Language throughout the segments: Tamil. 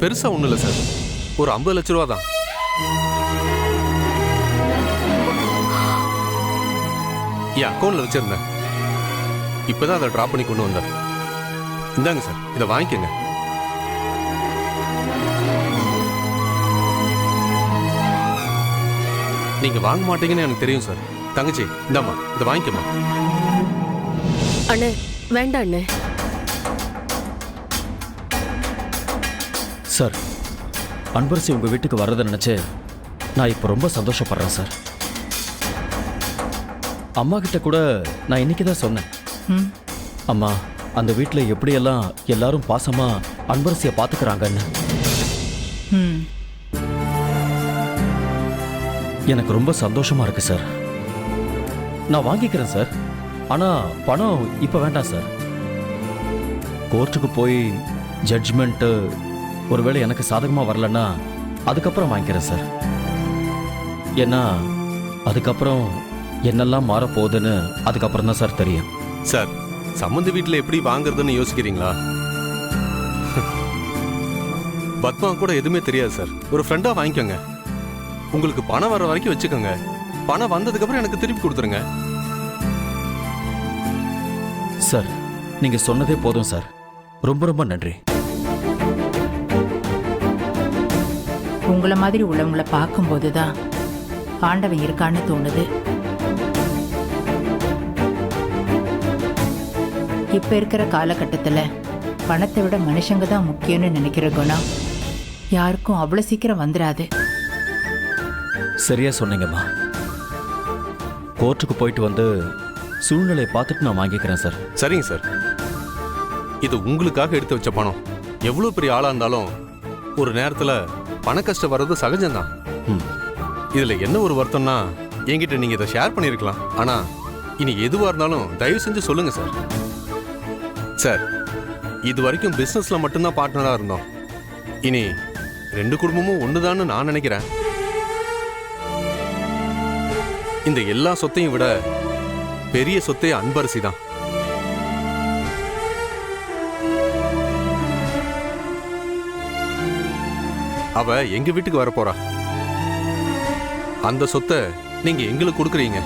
பெருசா ஒண்ணும் இல்லை சார், ஒரு 50 லட்ச ரூபா தான். என் அக்கௌண்ட்ல வச்சிருந்தேன், இப்பதான் அதை டிராப் பண்ணி கொண்டு வந்தேன். இந்தாங்க சார், இதை வாங்கிக்கங்க. நீங்க வாங்க மாட்டீங்கன்னு எனக்கு தெரியும் சார். தங்கச்சி இந்தாம்மா, இதை வாங்கிக்கமா. அண்ணே வேண்டாம் அண்ணே. சார், அன்பரசி உங்க வீட்டுக்கு வர்றதை நினைச்சு நான் இப்போ ரொம்ப சந்தோஷப்படுறேன் சார். அம்மா கிட்ட கூட நான் இன்னைக்கு தான் சொன்னேன், அம்மா அந்த வீட்டில் எப்படியெல்லாம் எல்லாரும் பாசமா அன்பரசியை பார்த்துக்கிறாங்கன்னு. எனக்கு ரொம்ப சந்தோஷமா இருக்கு சார். நான் வாங்கிக்கிறேன் சார், ஆனா பணம் இப்ப வேண்டாம் சார். கோர்ட்டுக்கு போய் ஜட்ஜ்மெண்ட் ஒருவேளை எனக்கு சாதகமா வரலன்னா அதுக்கப்புறம் வாங்கிக்கிறேன் சார். ஏன்னா அதுக்கப்புறம் என்னெல்லாம் மாறப்போகுதுன்னு அதுக்கப்புறம் தான் சார் தெரியும். சார், சம்மந்தி வீட்டில் எப்படி வாங்குறதுன்னு யோசிக்கிறீங்களா? பத்மா கூட எதுவுமே தெரியாது சார். ஒரு ஃப்ரெண்டா வாங்கிக்கோங்க. உங்களுக்கு பணம் வர வரைக்கும் வச்சுக்கோங்க. பணம் வந்ததுக்கு அப்புறம் எனக்கு திருப்பி கொடுத்துருங்க. சார், நீங்க சொன்னதே போதும் சார். ரொம்ப ரொம்ப நன்றி. உங்களை மாதிரி உள்ளவங்களை பார்க்கும்போது தான் ஆண்டவன் இருக்கான்னு தோணுது. இப்ப இருக்கிற காலகட்டத்தில் பணத்தை விட மனுஷங்க தான் முக்கியம்னு நினைக்கிற குணம் யாருக்கும் அவ்வளவு சீக்கிரம் வந்துடாது. சரியா சொன்னீங்கம்மா. கோர்ட்டுக்கு போயிட்டு வந்து சூழ்நிலையை பார்த்துட்டு நான் வாங்கிக்கிறேன் சார். சரிங்க சார், இது உங்களுக்காக எடுத்து வச்ச பணம். எவ்வளவு பெரிய ஆளா இருந்தாலும் ஒரு நேரத்துல பண கஷ்டம் வர்றது சகஜம்தான். இதுல என்ன ஒரு வருத்தம்னா, என்கிட்ட நீங்க இதை ஷேர் பண்ணிருக்கலாம். ஆனா இனி எதுவா இருந்தாலும் தயவு செஞ்சு சொல்லுங்க சார். சார், இது வரைக்கும் பிசினஸ்ல மட்டும்தான் பார்ட்னரா இருந்தோம். இனி 2 குடும்பமும் ஒண்ணுதான்னு நான் நினைக்கிறேன். இந்த எல்லா சொத்தையும் விட பெரிய சொத்தே அன்பரசி தான். அவ எங்க வீட்டுக்கு வர போறா. அந்த சொத்தை நீங்க எங்களுக்கு கொடுக்குறீங்க.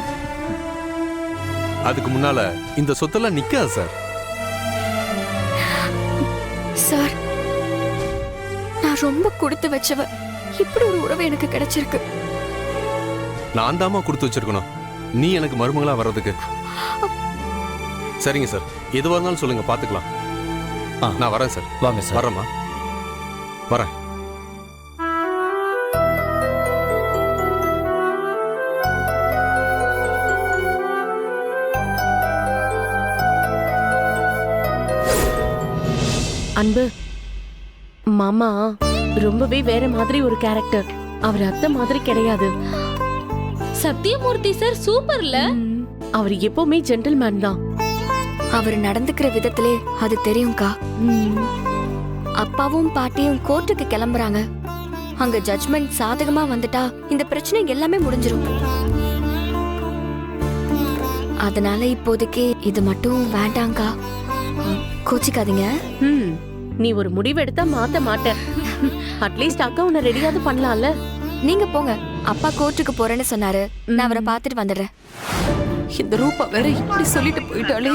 அதுக்கு முன்னால இந்த சொத்தெல்லாம் நிக்காது சார். சார், நான் ரொம்ப கொடுத்து வச்சவ. இப்படி ஒரு உறவு எனக்கு கிடைச்சிருக்கு. நான் தாமா கொடுத்து வச்சிருக்கணும், நீ எனக்கு மருமகளா வர்றதுக்கு. சரிங்க சார், எதுவா இருந்தாலும் சொல்லுங்க, பாத்துக்கலாம். நான் வரேன் சார். வாங்க சார். வரேம்மா, வரேன். அன்பு, மாமா ரொம்பவே வேற மாதிரி ஒரு கேரக்டர். அவர் அத்தை மாதிரி கிடையாது. சத்தியமூர்த்தி சார் சூப்பர்ல. அவர் எப்பவுமே ஜென்டில்மேன் தான். அவர் நடந்துக்கிற விதத்திலே அது தெரியும்க்கா. அப்பாவும் பாட்டியும் கோர்ட்டுக்கு கிளம்புறாங்க. அங்க ஜட்ஜ்மெண்ட் சாதகமா வந்துட்டா இந்த பிரச்சனை எல்லாமே முடிஞ்சிரும். அதனால இப்போதைக்கு இது மட்டும் வேண்டாங்க்கா. கோச்சிக்காதீங்க. நீ ஒரு முடிவு எடுத்தா மாத்த மாட்ட. அட்லீஸ்ட் அக்கா உன்னை ரெடியாவது பண்ணலாம்ல. நீங்க போங்க, அப்பா கோர்ட்டுக்கு போறேன்னு சொன்னாரு. நான் அவரை பார்த்துட்டு வந்துடுறேன். இந்த ரூபா வேற இப்படி சொல்லிட்டு போயிட்டாலே.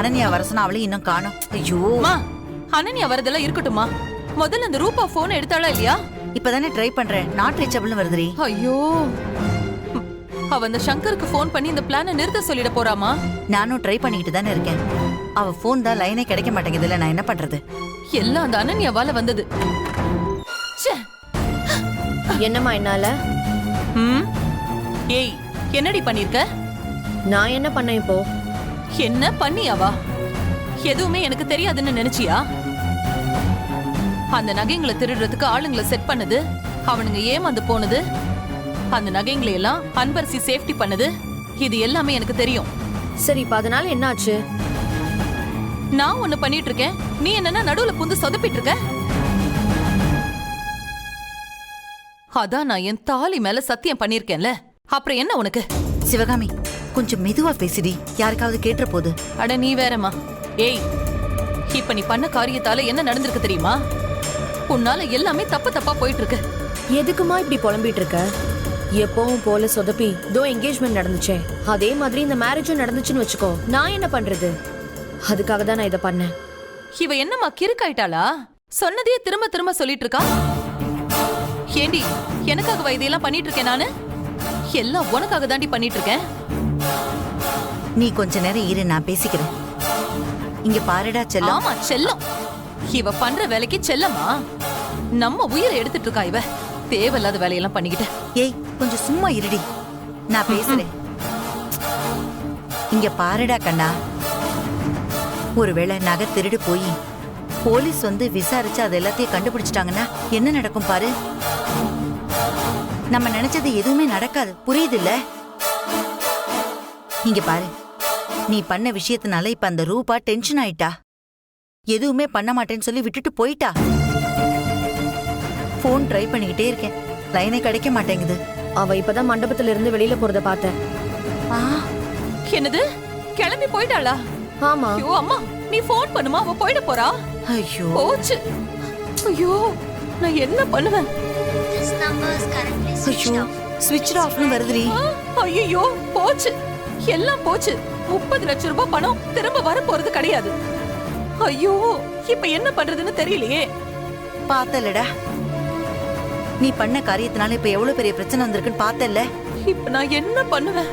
அனன்யா வரசனா அவளை இன்னும் காணோம். ஐயோ, அனன்யா வரதெல்லாம் இருக்கட்டுமா, முதல்ல அந்த ரூபா போன் எடுத்தாளா இல்லையா? இப்பதானே ட்ரை பண்றேன், நாட் ரீச்சபிள்னு வருதுரி. ஐயோ, அவ அந்த சங்கருக்கு போன் பண்ணி இந்த பிளானை நிறுத்த சொல்லிட போறாமா? நானும் ட்ரை பண்ணிக்கிட்டு தானே இருக்கேன். அவ போன் தான் லைனே கிடைக்க மாட்டேங்குதுல்ல, நான் என்ன பண்றது? எல்லாம் அந்த அனன்யாவால வந்தது. என்னம்மா என்னால? ஏய், என்னடி பண்ணிருக்க? நான் என்ன பண்ணேன் இப்போ? என்ன பண்ணியாவா? எதுவுமே எனக்கு தெரியாதுன்னு நினைச்சியா? அந்த நகைங்களை திருடுறதுக்கு ஆளுங்களை செட் பண்ணது, அவனுங்க ஏமாந்து போனது, அந்த நகைங்களை எல்லாம் அன்பரசி சேஃப்டி பண்ணது, இது எல்லாமே எனக்கு தெரியும். சரி, இப்ப அதனால என்ன ஆச்சு? நான் ஒண்ணு பண்ணிட்டு இருக்கேன், நீ என்னன்னா நடுவுல புந்து சொதப்பிட்டு இருக்க. அதான் நான் என் தாலி மேல சத்தியம் பண்ணிருக்கேன்ல, அப்புறம் என்ன உனக்கு? சிவகாமி, கொஞ்சம் மெதுவா பேசிடி, யாருக்காவது கேட்டுற போது. அட நீ வேறமா. ஏய், இப்ப நீ பண்ண காரியத்தால என்ன நடந்திருக்கு தெரியுமா? உன்னால எல்லாமே தப்பு தப்பா போயிட்டு இருக்கு. எதுக்குமா இப்படி புலம்பிட்டு இருக்க? எப்பவும் போல சொதப்பி என்கேஜ்மெண்ட் நடந்துச்சே அதே மாதிரி இந்த மேரேஜும் நடந்துச்சுன்னு வச்சுக்கோ. நான் என்ன பண்றது? அதுக்காக தான் நான் இதை பண்ணேன். இவ என்னம்மா கிறுக்காயிட்டாளா? சொன்னதையே திரும்ப திரும்ப சொல்லிட்டு இருக்கா. ஏண்டி, எனக்காக இதையெல்லாம் பண்ணிட்டு இருக்கேன் நானு? எல்லாம் உனக்காக தாண்டி பண்ணிட்டு இருக்கேன். நீ கொஞ்ச நேரம் இரு, நான் பேசிக்கிறேன். இங்க பாருடா செல்லம். ஆமா செல்லம். இவ பண்ற வேலைக்கு செல்லமா? நம்ம உயிரை எடுத்துட்டு இருக்கா இவ. தேவையில்லாத வேலையெல்லாம் பண்ணிக்கிட்ட. ஏய், கொஞ்சம் சும்மா இருடி, நான் பேசுறேன். இங்க பாருடா கண்ணா, ஒருவேளை நகை திருடு போய் போலீஸ் வந்து விசாரிச்சு அது எல்லாத்தையும் கண்டுபிடிச்சிட்டாங்கன்னா என்ன நடக்கும் பாரு. நம்ம நினைச்சது எதுவுமே நடக்காது, புரியுது இல்ல? இங்க பாரு, நீ பண்ண விஷயத்தினால இப்ப அந்த ரூபா டென்ஷன் ஆயிட்டா. எதுவுமே பண்ண மாட்டேன்னு சொல்லி விட்டுட்டு போயிட்டா. போன் ட்ரை பண்ணிக்கிட்டே இருக்கேன், லைனே கிடைக்க மாட்டேங்குது. அவ இப்பதான் மண்டபத்துல இருந்து வெளியில போறத பார்த்தேன். ஆ, என்னது, கிளம்பி போயிட்டாளா? ஆமா. ஐயோ அம்மா, நீ போன் பண்ணுமா, அவ போயிட போறா. ஐயோ போச்சு. ஐயோ, நான் என்ன பண்ணுவேன்? ஐயோ, ஸ்விட்ச் ஆஃப்னு வருதுடி. ஐயோ, போச்சு, எல்லாம் போச்சு. 30 லட்சம் ரூபாய் பணம் திரும்ப வர போறது கிடையாது. ஐயோ, இப்ப என்ன பண்றதுன்னு தெரியலையே. பார்த்தலடா, நீ பண்ண காரியத்தினால இப்ப எவ்வளவு பெரிய பிரச்சனை வந்திருக்குன்னு பார்த்தல. இப்ப நான் என்ன பண்ணுவேன்?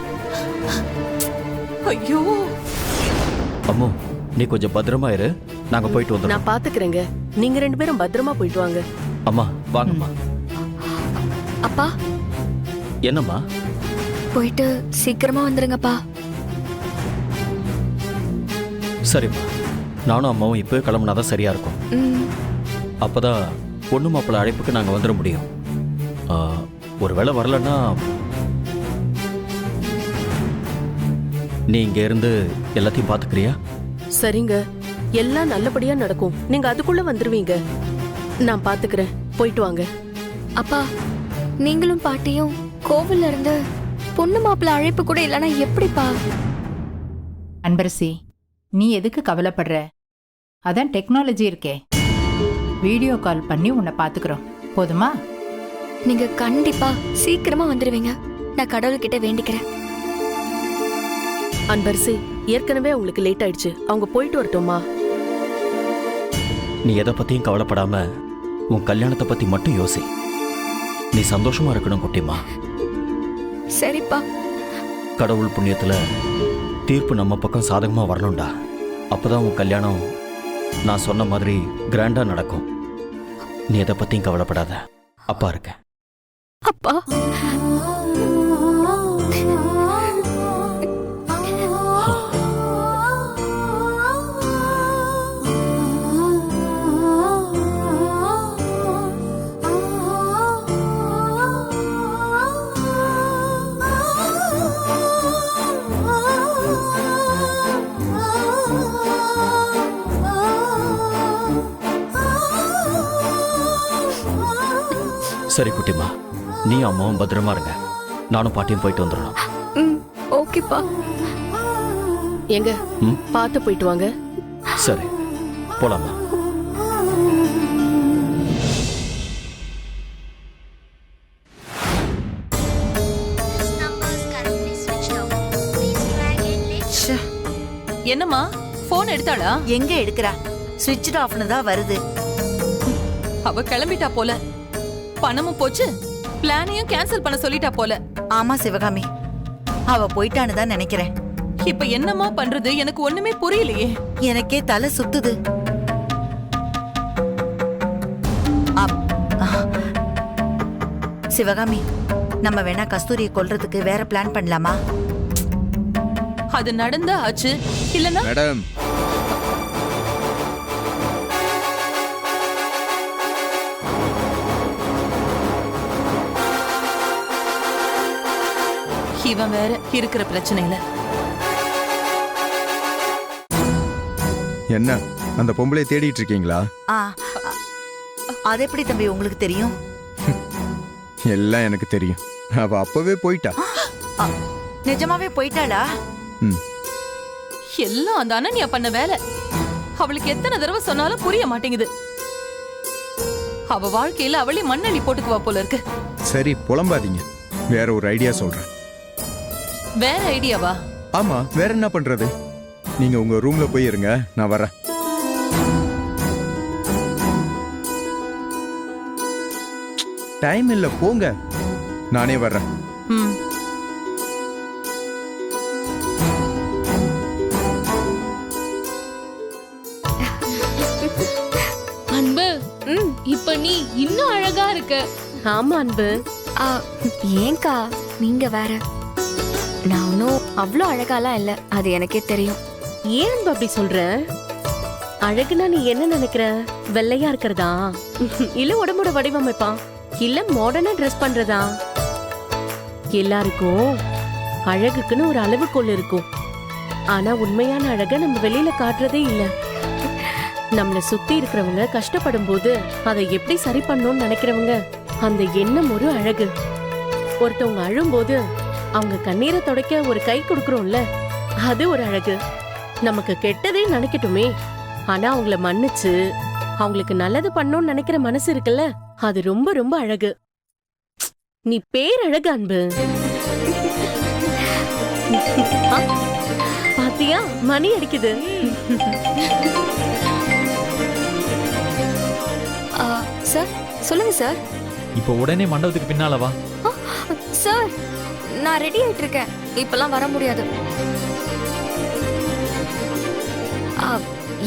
ஐயோ. அம்மு, நீ கொஞ்சம் பத்திரமா இரு, நாங்க போயிட்டு வந்துடுறோம். நான் பாத்துக்கிறேங்க. நீங்க 2 பேரும் பத்திரமா போயிட்டு வாங்க. அம்மா வாங்கம்மா. அப்பா, என்னம்மா? போயிட்டு சீக்கிரமா வந்துருங்கப்பா. சரிம்மா, நானும் அம்மாவும் இப்போ கிளம்புனாதான் சரியா இருக்கும். ம், அப்பதான் பொண்ணு மாப்பிள்ளை அழைப்புக்கு நாங்க வந்துட முடியும். ஒருவேளை வரலன்னா நீ இங்க இருந்து எல்லாத்தையும் பாத்துக்கிறியா? சரிங்க, எல்லாம் நல்லபடியா நடக்கும். நீங்க அதுக்குள்ள வந்துருவீங்க. நான் பாத்துக்கிறேன். போயிட்டு வாங்க. அப்பா, நீங்களும் பாட்டியும் கோவில்ல இருந்து பொண்ணு மாப்பிள்ள அழைப்பு கூட இல்லைன்னா எப்படிப்பா? அன்பரசி, நீ எதுக்கு கவலைப்படுற? அதான் டெக்னாலஜி இருக்கே, வீடியோ கால் பண்ணி உன்னை பாத்துக்கிறோம், போதுமா? நீங்க கண்டிப்பா சீக்கிரமா வந்துருவீங்க, நான் கடவுள்கிட்ட வேண்டிக்கிறேன். அன்பரசி, ஏற்கனவே உங்களுக்கு லேட் ஆயிடுச்சு. அவங்க போயிட்டு வரட்டுமா? நீ எதை பத்தியும் கவலைப்படாம உன் கல்யாணத்தை பத்தி மட்டும் யோசி. நீ சந்தோஷமா இருக்கணும் குட்டிமா. சரிப்பா. கடவுள் புண்ணியத்துல தீர்ப்பு நம்ம பக்கம் சாதகமா வரணும்டா. அப்பதான் உன் கல்யாணம் நான் சொன்ன மாதிரி கிராண்டா நடக்கும். நீ எதை பத்தியும் கவலைப்படாத, அப்பா இருக்க. அப்பா, சரி குட்டிமா, நீ அம்மாவும் பத்திரமா இருங்க. நானும் பாட்டியும் போயிட்டு வந்துடணும். ம், ஓகேப்பா. எங்க ம்? பார்த்து போயிட்டு வாங்க. சரி, போலாமா? ச்சே, என்னம்மா, போன் எடுத்தாளா? எங்க எடுக்கிறா? ஸ்விட்ச் ஆஃப்னு தான் வருது. அவ கிளம்பிட்டா போல. பணமும் போச்சு, பிளானையும் கேன்சல் பண்ண சொல்லிட்டா போல. ஆமா சிவகாமி, அவ போயிட்டான்னு தான் நினைக்கிறேன். இப்ப என்னம்மா பண்றது, எனக்கு ஒண்ணுமே புரியலையே. எனக்கே தலை சுத்துது. சிவகாமி, நம்ம வேணா கஸ்தூரியை கொல்றதுக்கு வேற பிளான் பண்ணலாமா? அது நடந்தா ஆச்சு, இல்லனா மேடம், இவன் வேற இருக்கிற பிரச்சனையில. என்ன அந்த பொம்பளை தேடிட்டு இருக்கீங்களா? ஆ, அது எப்படி தம்பி உங்களுக்கு தெரியும்? எல்லாம் எனக்கு தெரியும். அவ அப்பவே போயிட்டா. நிஜமாவே போயிட்டாளா? ம். எல்லாம் அந்த அனன்யா பண்ண வேலை. அவளுக்கு எத்தனை தடவை சொன்னாலும் புரிய மாட்டேங்குது. அவ வாழ்க்கையில அவளே மண்ணெண்ணி போட்டுக்குவா போல இருக்கு. சரி புலம்பாதீங்க, வேற ஒரு ஐடியா சொல்றேன். வேற ஐடியாவா? ஆமா, வேற என்ன பண்றது? நீங்க உங்க ரூம்ல போய் இருங்க, நான் வரேன். டைம் இல்ல, போங்க, நானே வர்றேன். ம். அன்பு, இப்ப நீ இன்னும் அழகா இருக்க. ஆமா அன்பு. ஏங்கா நீங்க வேற. நான் ஒன்னும் அவ்வளோ அழகாலாம் இல்ல, அது எனக்கே தெரியும். ஏன் அன்பு அப்படி சொல்ற? அழகுனா நீ என்ன நினைக்கிற? வெள்ளையா இருக்கிறதா, இல்ல உடம்போட வடிவமைப்பா, இல்ல மாடர்னா ட்ரெஸ் பண்றதா? எல்லாருக்கும் அழகுக்குன்னு ஒரு அளவுக்குள்ள இருக்கும். ஆனா உண்மையான அழக நம்ம வெளியில காட்டுறதே இல்ல. நம்மள சுத்தி இருக்கிறவங்க கஷ்டப்படும் போது அதை எப்படி சரி பண்ணணும்னு நினைக்கிறவங்க, அந்த எண்ணம் ஒரு அழகு. ஒருத்தவங்க அழும்போது அவங்க கண்ணீரை துடைக்க ஒரு கை கொடுக்கறோம்ல, அது ஒரு அழகு. நமக்கு கெட்டதே நினைக்கட்டுமே, ஆனா அவங்கள மன்னிச்சு அவங்களுக்கு நல்லது பண்ணணும்னு நினைக்கிற மனசு இருக்குல்ல, அது ரொம்ப ரொம்ப அழகு. நீ பேரழகு அன்பு. பாத்தியா, மணி அடிக்குது. சார் சொல்லுங்க சார். இப்போ உடனே மண்டபத்துக்கு பின்னால வா. சார் நான் ரெடி ஆயிட்டு இருக்கேன், இப்பெல்லாம் வர முடியாது.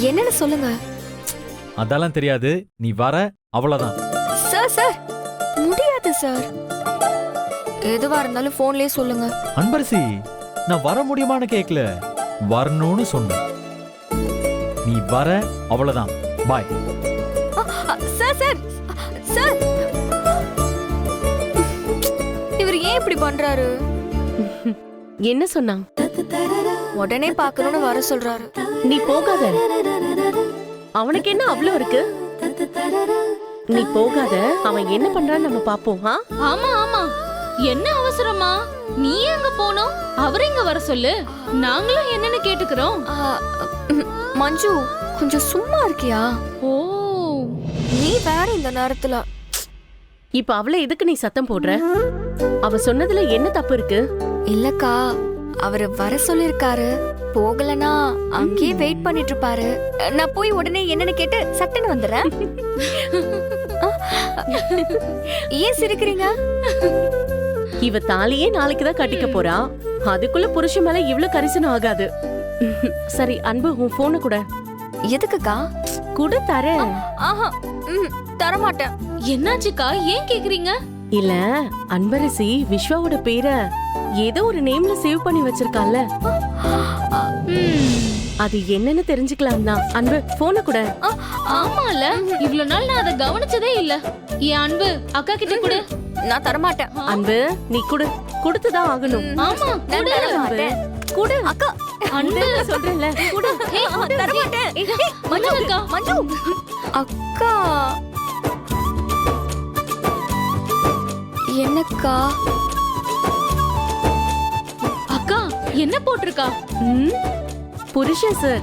என்னன்னு சொல்லுங்க. அதெல்லாம் தெரியாது, நீ வர அவ்வளவுதான். சார் சார் முடியாது சார், எதுவா இருந்தாலும் போன்லயே சொல்லுங்க. அன்பரசி, நான் வர முடியுமான்னு கேட்கல, வரணும்னு சொன்னேன். நீ வர அவ்வளவுதான். பாய். சார் சார் சார், இவர் ஏன் இப்படி பண்றாரு? என்ன சொன்னா? உடனே பார்க்கணும்னு வர சொல்றாரு. நீ போகாத, அவனுக்கு என்ன அவ்வளவு இருக்கு? நீ போகாத, அவன் என்ன பண்றான்னு நம்ம பாப்போம். ஆமா ஆமா, என்ன அவசரமா? நீ எங்க போனோம், அவரை இங்க வர சொல்லு, நாங்களும் என்னன்னு கேட்டுக்கிறோம். மஞ்சு கொஞ்சம் சும்மா இருக்கியா? ஓ, நீ வேற இந்த நேரத்துல. இப்ப அவளை எதுக்கு நீ சத்தம் போடுற? அவ சொன்னதுல என்ன தப்பு இருக்கு? இல்லக்கா, அவரு வர சொல்லிருக்காரு, போகலனா அங்கேயே வெயிட் பண்ணிட்டு இருப்பாரு. நான் போய் உடனே என்னன்னு கேட்டு சட்டுன்னு வந்துடுறேன். ஏன் சிரிக்கிறீங்க? இவ தாலியே நாளைக்குதான் கட்டிக்க போறா, அதுக்குள்ள புருஷன் மேல இவ்ளோ கரிசனம் ஆகாது. சரி அன்பு, உன் போன கூட. எதுக்குக்கா? கூட தரேன். ஆஹா, தரமாட்டேன். என்னாச்சுக்கா, ஏன் கேக்குறீங்க? இல்ல, அன்பரசி விஸ்வாவோட பேரை ஏதோ ஒரு நேம்ல சேவ் பண்ணி வச்சிருக்கால, அது என்னன்னு தெரிஞ்சுக்கலாம் தான். அன்பு, போன கூட. ஆமால, இவ்ளோ நாள் நான் அதை கவனிச்சதே இல்ல. என் அன்பு அக்கா கிட்ட கொடு. நான் தரமாட்டேன். அன்பு, நீ குடு, கொடுத்துதான் ஆகணும். ஆமா, நான் கொடு. தரமாட்டேன். குடு அக்கா, அன்பு, சொல்றேன்ல, குடு. தரமாட்டேன். மஞ்சு அக்கா. மஞ்சு அக்கா, என்னக்கா? அக்கா, என்ன போட்டிருக்கா? புருஷன் சார்.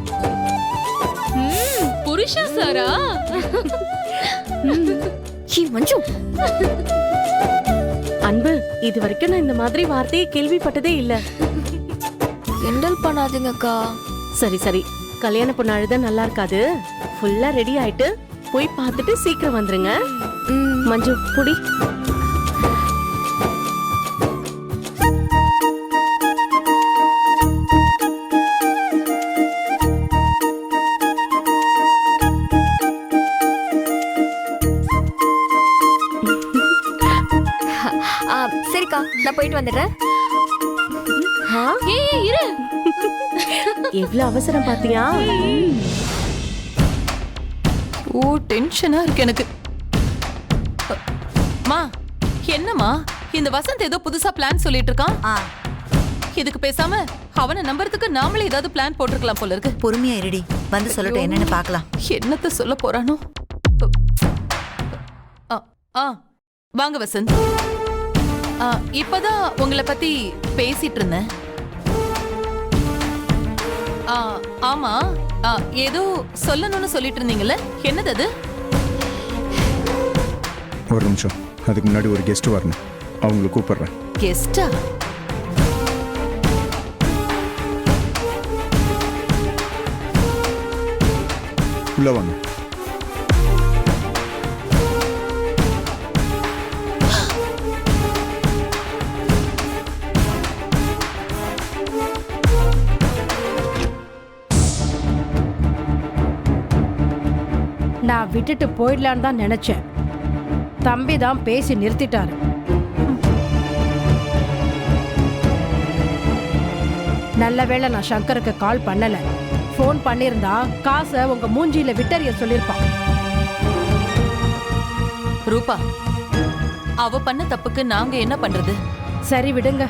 புருஷா சாரா? மஞ்சு, அன்பு, இது வரைக்கும் நான் இந்த மாதிரி வார்த்தையை கேள்விப்பட்டதே இல்ல. கிண்டல் பண்ணாதீங்கக்கா. சரி சரி, கல்யாண பொண்ணு அழுத நல்லா இருக்காது. ஃபுல்லா ரெடி ஆயிட்டு போய் பார்த்துட்டு சீக்கிரம் வந்துருங்க. மஞ்சு, புடி. சரிக்கா, நான் போயிட்டு வந்துடுறேன். ஏய் இரு. எவ்வளவு அவசரம் பாத்தியா? ஓ, டென்ஷனா இருக்கு எனக்கு. மா, என்னம்மா இந்த வசந்த் ஏதோ புதுசா பிளான் சொல்லிட்டு இருக்கான். இதுக்கு பேசாம அவனை நம்புறதுக்கு நாமளே ஏதாவது பிளான் போட்டுருக்கலாம் போல இருக்கு. பொறுமையா இருடி, வந்து சொல்லட்டும், என்னன்னு பார்க்கலாம். என்னத்த சொல்ல போறானோ. வாங்க வசந்த். இப்பதான் உங்களை பத்தி பேசிட்டு இருந்தேன். ஆமா, ஏதோ சொல்லணும்னு சொல்லிட்டு இருந்தீங்கல்ல, என்னது அது? ஒரு நிமிஷம், அதுக்கு முன்னாடி ஒரு கெஸ்ட் வரணும், அவங்களை கூப்பிடுறேன். கெஸ்டா? உள்ள வாங்க. நான் விட்டுட்டு போயிடலான்னு தான் நினைச்சேன். தம்பி தான் பேசி நிறுத்திட்டாரு. நல்ல வேளை நான் சங்கருக்கு கால் பண்ணல. ஃபோன் பண்ணியிருந்தா காசை உங்க மூஞ்சியில விட்டறிய சொல்லியிருப்பான். ரூபா, அவ பண்ண தப்புக்கு நாங்க என்ன பண்றது? சரி விடுங்க,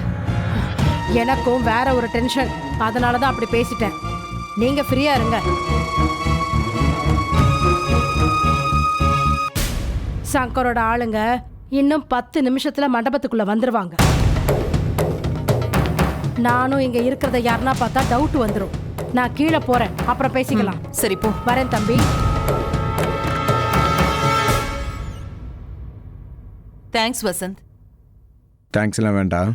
எனக்கும் வேற ஒரு டென்ஷன், அதனால தான் அப்படி பேசிட்டேன். நீங்க ஃப்ரீயா இருங்க. சங்கரோட ஆளுங்க இன்னும் 10 நிமிஷத்துல மண்டபத்துக்குள்ள வந்துருவாங்க. நானும் இங்க இருக்கிறத யாருன்னா பார்த்தா டவுட் வந்துடும். நான் கீழே போறேன், அப்புறம் பேசிக்கலாம். சரி போ. வரேன் தம்பி. தேங்க்ஸ் வசந்த். தேங்க்ஸ் எல்லாம் வேண்டாம்.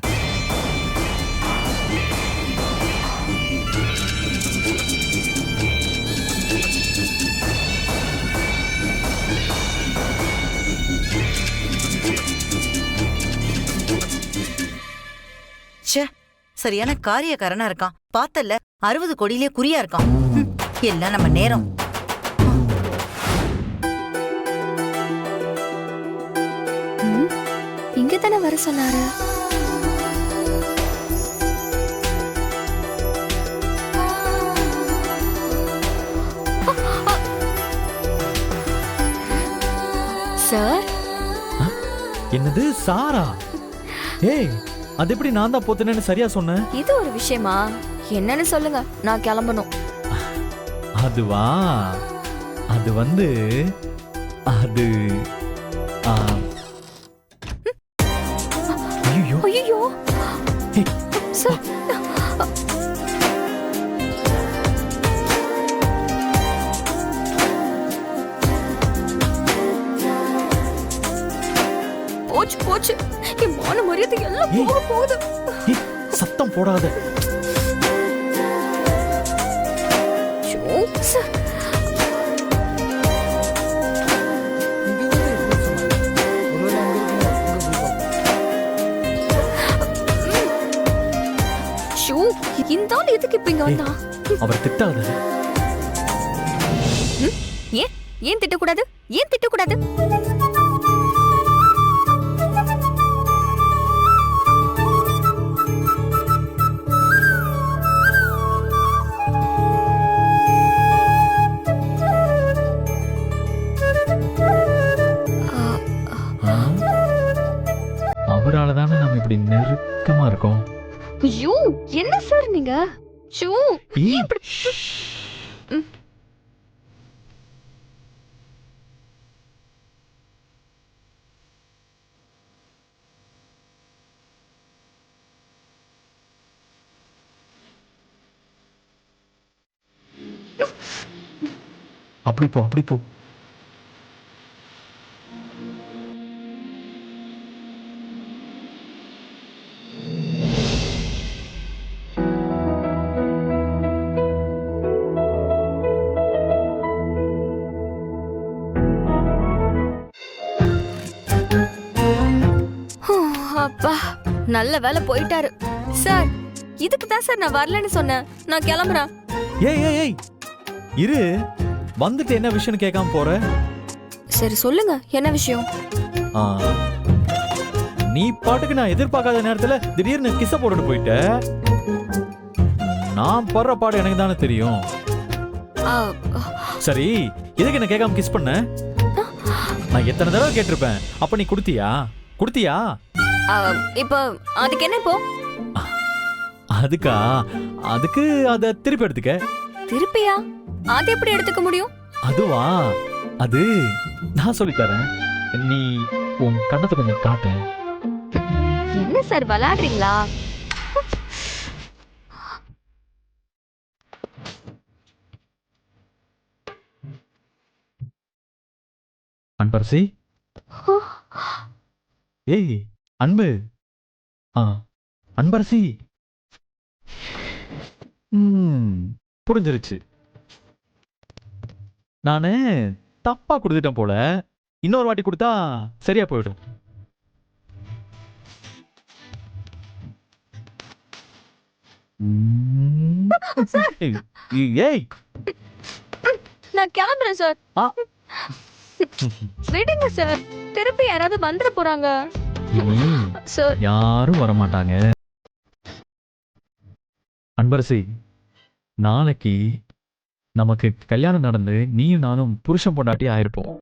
சரியான காரியக்காரனா இருக்கான். பார்த்தல 60 கோடியிலே குறியா இருக்கான். எல்லாம் நம்ம நேரம். இங்க தானே வர சொன்னாரு. சார், என்னது சாரா? ஏய், அது எப்படி நான் தான் போத்துனேன்னு சரியா சொன்னேன்? இது ஒரு விஷயமா? என்னன்னு சொல்லுங்க, நான் கிளம்பணும். அதுவா, அது வந்து அது ஐயோ ஐயோ சார், போச்சு போச்சு, என் மான மரியாதை எல்லாம் போக போகுது. சத்தம் போடாத. சார், இந்த ஆள் எதுக்கு இப்ப இங்க வந்தா? அவர் திட்டாத. ஏன் திட்டக்கூடாது? ஏன் திட்டக்கூடாது? அவரால தானே நம்ம இப்படி நெருக்கமா இருக்கோம். ஐயோ, என்ன சார் நீங்க? அப்படி போ, அப்படி போ. அப்பா, நல்ல வேலை போயிட்டாரு. சார், இதுக்கு தான் சார் நான் வரலன்னு சொன்னேன். நான் கிளம்புறேன். ஏய் ஏய் ஏய், இரு. வந்துட்டு என்ன விஷயம்னு கேட்காம போற? சரி சொல்லுங்க, என்ன விஷயம்? நீ பாட்டுக்கு நான் எதிர்பார்க்காத நேரத்துல திடீர்னு கிஸ்ஸ போட்டுட்டு போயிட்ட. நான் படுற பாடு எனக்கு தானே தெரியும். சரி, எதுக்கு என்ன கேட்காம கிஸ் பண்ண? நான் எத்தனை தடவை கேட்டிருப்பேன். அப்ப நீ குடுத்தியா? குடுத்தியா? இப்போ அதுக்கு என்ன? இப்போ அதுக்கா? அதுக்கு அத திருப்பி எடுத்துக்க. திருப்பியா? அது எப்படி எடுத்துக்க முடியும்? அதுவா, அது நான் சொல்லி தரேன். நீ உன் கண்ணத்தை கொஞ்சம் காட்டு. என்ன சார் விளையாடுறீங்களா? அன்பரசி ஏய் அன்பு அன்பரசி புரிஞ்சிருச்சு. நானு தப்பா கொடுத்துட்டேன் போல. இன்னொரு வாட்டி கொடுத்தா சரியா போயிடும். ஏய் நான் கிளம்புறேன் சார். விடுங்க சார், திருப்பி யாராவது வந்துட போறாங்க சார். யாரும் வரமாட்டாங்க. அன்பரசி, நாளைக்கு நமக்கு கல்யாணம் நடந்து நீயும் நானும் புருஷன் பொண்டாட்டி ஆயிருப்போம்.